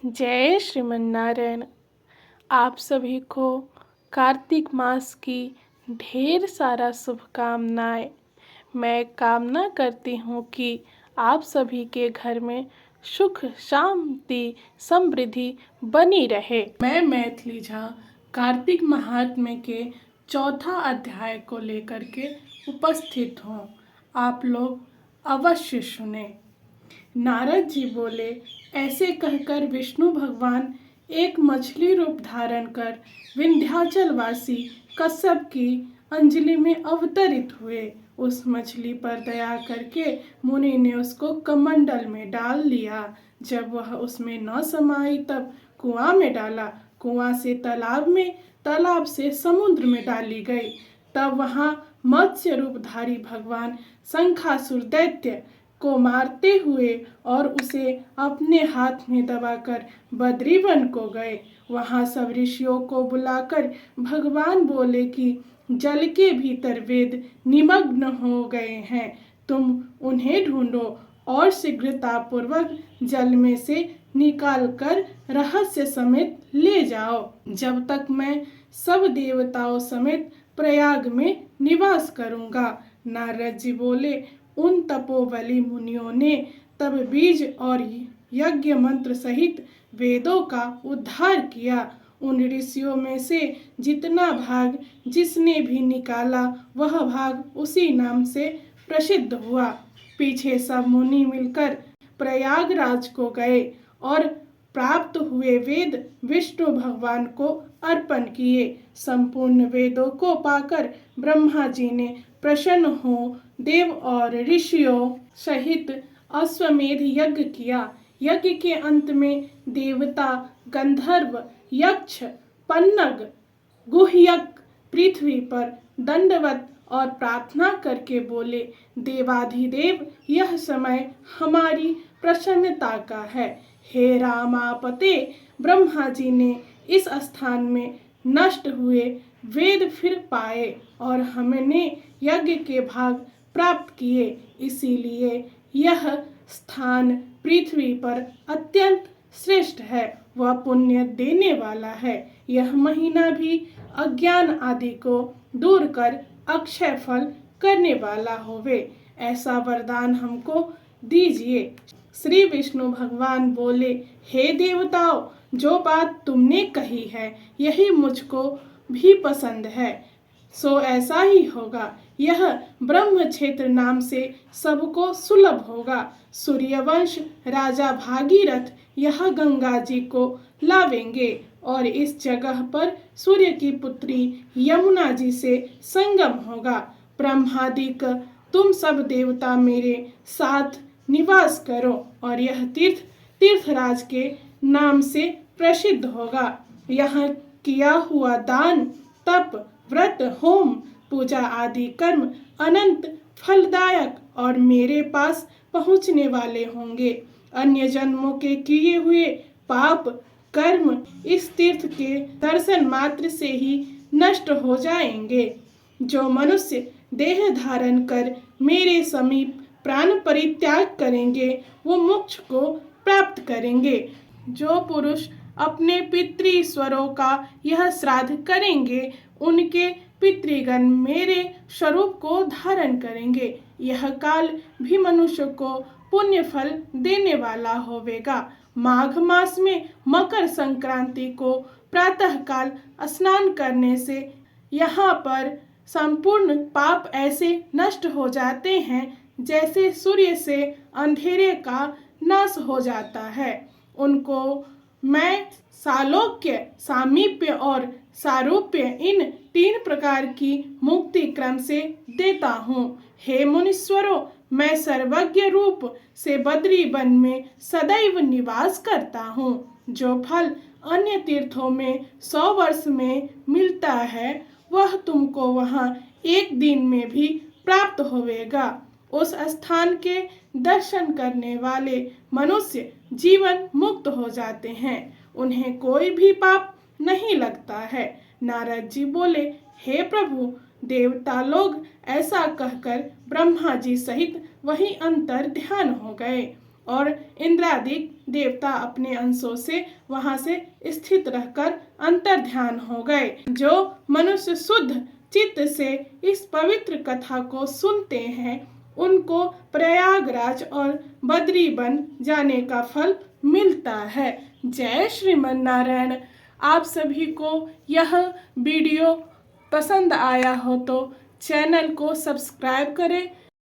जय श्रीमन्नारायण। आप सभी को कार्तिक मास की ढेर सारा शुभकामनाएं। मैं कामना करती हूँ कि आप सभी के घर में सुख शांति समृद्धि बनी रहे। मैं मैथिली झा कार्तिक महात्म्य के चौथा अध्याय को लेकर के उपस्थित हूँ। आप लोग अवश्य सुने। नारद जी बोले, ऐसे कहकर विष्णु भगवान एक मछली रूप धारण कर विंध्याचल वासी कश्यप की अंजलि में अवतरित हुए। उस मछली पर दया करके मुनि ने उसको कमंडल में डाल लिया। जब वह उसमें न समाई तब कुआं में डाला, कुआं से तालाब में, तालाब से समुद्र में डाली गई। तब वहां मत्स्य रूपधारी भगवान शंखासुर दैत्य को मारते हुए और उसे अपने हाथ में दबाकर बद्रीवन को गए। वहां सब ऋषियों को बुलाकर भगवान बोले कि जल के भीतर वेद निमग्न हो गए हैं, तुम उन्हें ढूंढो और शीघ्रतापूर्वक जल में से निकाल कर रहस्य समेत ले जाओ, जब तक मैं सब देवताओं समेत प्रयाग में निवास करूंगा। नारद जी बोले, उन तपोबली मुनियों ने तब बीज और यज्ञ मंत्र सहित वेदों का उद्धार किया। उन ऋषियों में से जितना भाग जिसने भी निकाला वह भाग उसी नाम से प्रसिद्ध हुआ। पीछे सब मुनि मिलकर प्रयागराज को गए और प्राप्त हुए वेद विष्णु भगवान को अर्पण किए। संपूर्ण वेदों को पाकर ब्रह्मा जी ने प्रसन्न हो देव और ऋषियों सहित अश्वमेध यज्ञ किया। यज्ञ के अंत में देवता, गंधर्व, यक्ष, पन्नग, गुह्यक पृथ्वी पर दंडवत और प्रार्थना करके बोले, देवाधिदेव, यह समय हमारी प्रसन्नता का है। हे रामापते, ब्रह्मा जी ने इस स्थान में नष्ट हुए वेद फिर पाए और हमने यज्ञ के भाग प्राप्त किए। इसीलिए यह स्थान पृथ्वी पर अत्यंत श्रेष्ठ है, वह पुण्य देने वाला है। यह महीना भी अज्ञान आदि को दूर कर अक्षय फल करने वाला होवे, ऐसा वरदान हमको दीजिए। श्री विष्णु भगवान बोले, हे देवताओं, जो बात तुमने कही है यही मुझको भी पसंद है, सो ऐसा ही होगा। यह ब्रह्म क्षेत्र नाम से सबको सुलभ होगा। सूर्यवंश राजा भागीरथ यह गंगा जी को लावेंगे और इस जगह पर सूर्य की पुत्री यमुना जी से संगम होगा। ब्रह्मादिक तुम सब देवता मेरे साथ निवास करो और यह तीर्थ तीर्थराज के नाम से प्रसिद्ध होगा। यहाँ किया हुआ दान, तप, व्रत, होम, पूजा आदि कर्म अनंत फलदायक और मेरे पास पहुँचने वाले होंगे। अन्य जन्मों के किए हुए पाप कर्म इस तीर्थ के दर्शन मात्र से ही नष्ट हो जाएंगे। जो मनुष्य देह धारण कर मेरे समीप प्राण परित्याग करेंगे वो मोक्ष को प्राप्त करेंगे। जो पुरुष अपने पितृईश्वरों का यह श्राद्ध करेंगे उनके पितृगण मेरे स्वरूप को धारण करेंगे। यह काल भी मनुष्य को पुण्य फल देने वाला होवेगा। माघ मास में मकर संक्रांति को प्रातः काल स्नान करने से यहाँ पर संपूर्ण पाप ऐसे नष्ट हो जाते हैं जैसे सूर्य से अंधेरे का नाश हो जाता है। उनको मैं सालोक्य, सामीप्य और सारूप्य इन 3 प्रकार की मुक्ति क्रम से देता हूँ। हे मुनीश्वरों, मैं सर्वज्ञ रूप से बद्री वन में सदैव निवास करता हूँ। जो फल अन्य तीर्थों में 100 वर्ष में मिलता है वह तुमको वहाँ 1 दिन में भी प्राप्त होवेगा। उस स्थान के दर्शन करने वाले मनुष्य जीवन मुक्त हो जाते हैं, उन्हें कोई भी पाप नहीं लगता है। नारद जी बोले, हे प्रभु, देवता लोग ऐसा कहकर ब्रह्मा जी सहित वहीं अंतर ध्यान हो गए और इंद्रादिक देवता अपने अंशों से वहां से स्थित रहकर अंतर ध्यान हो गए। जो मनुष्य शुद्ध चित्त से इस पवित्र कथा को सुनते हैं उनको प्रयागराज और बद्री बन जाने का फल मिलता है। जय श्रीमन नारायण। आप सभी को यह वीडियो पसंद आया हो तो चैनल को सब्सक्राइब करें,